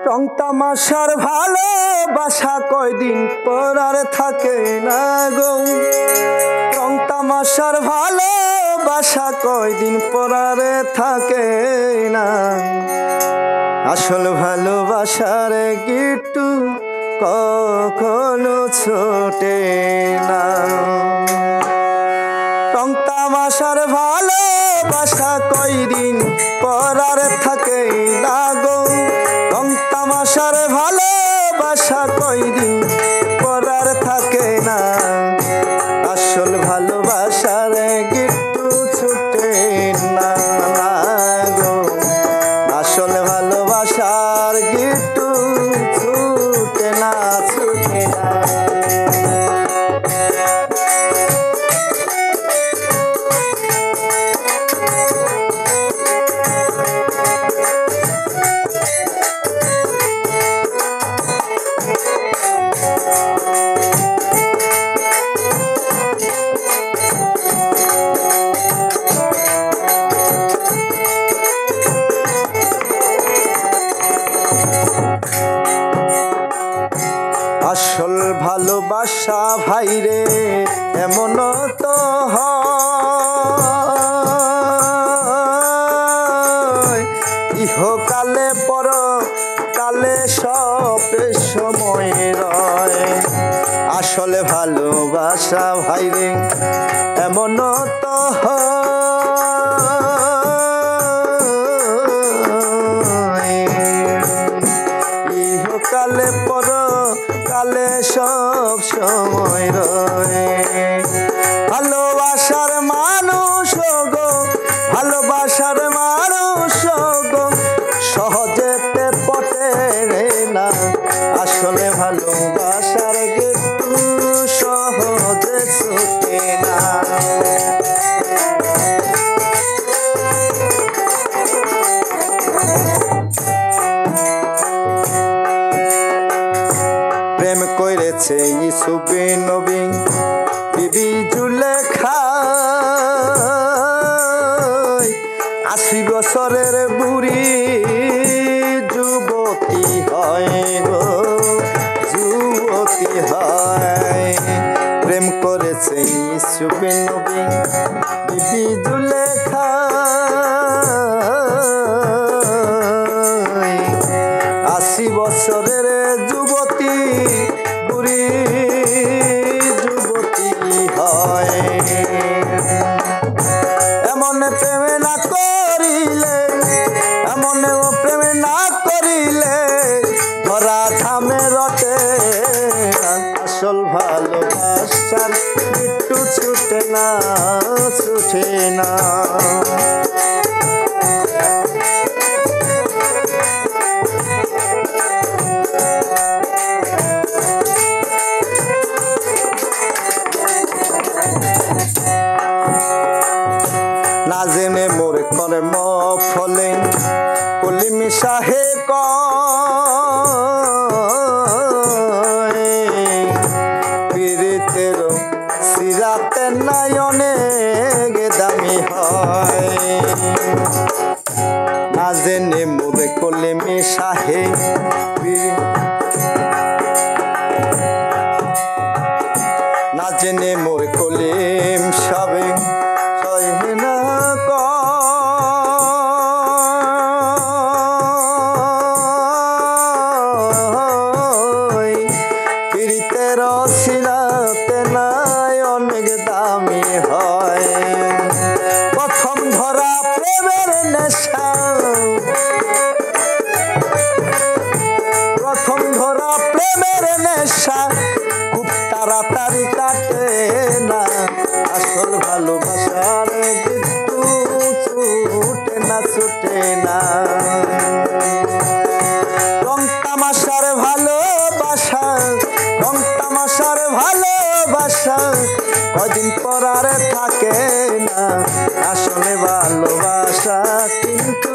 রং তামাশার ভালোবাসা কয়দিন পর আর থাকে না গো। রং তামাশার ভালোবাসা কয়দিন পর আর থাকে না। আসল ভালোবাসার গিট্টু কখনো ছোটে না। রং তামাশার ভালোবাসা কয়দিন পর আর থাকে না গো। রং তামাশার ভালোবাসা কয়দিন পর আর থাকে না। আসল ভালোবাসার গিট্টু ছুটে না গো। আসল ভালোবাসার গিট্টু ছুটে না, ছুটে না। আসল ভালোবাসা ভাইরে এমন তো হয়, ইহকালে পরকালে সব সময় রয়। আসল ভালোবাসা ভাইরে এমন তো হয়, ইহকালে পরকালে সব সময় রয়। ভালোবাসার মানুষ গো, ভালোবাসার মানুষ গো, সহজেতে পটে না। আসলে ভালোবাসার গিট্টু সহজে ছুটে না। প্রেম করেছে ইউসুফ নবী বিবি জুলেখা, ৮০ বছরের বুড়ি যুবতী হয় গো, যুবতী হয়। প্রেম করেছে ইউসুফ নবী বিবি জুলেখা, ৮০ বছরের যুবতী বুড়ি যুবতী হয়। এমন প্রেমে না করিলে, এমন প্রেমে না করিলে ধরা থামে রটে। আসল ভালোবাসার গিট্টু ছুটে না, ছুটে না। না জেনে মোর কর্ম ফলে কলিমি সাহে কয়, পীড়িতের সিরাতে নাই অনেক দামি হয়। না জেনে মোর কলিমি সাহে, না জেনে মোর কলিম সবে সহে না কয়, পীড়িতের সিরাতে নাই অনেক দামি হয়। প্রথম ধরা প্রেমের নেশা, প্রথম ধরা প্রেমের নেশা খুব তাড়াতাড়ি কাটে না। আসল ভালোবাসার গিট্টু ছুটে না, ছুটে না। রং তামাশার ভালোবাসা, রং তামাশার ভালোবাসা কদিন পর আর থাকে না। আসলে ভালোবাসা কিন্তু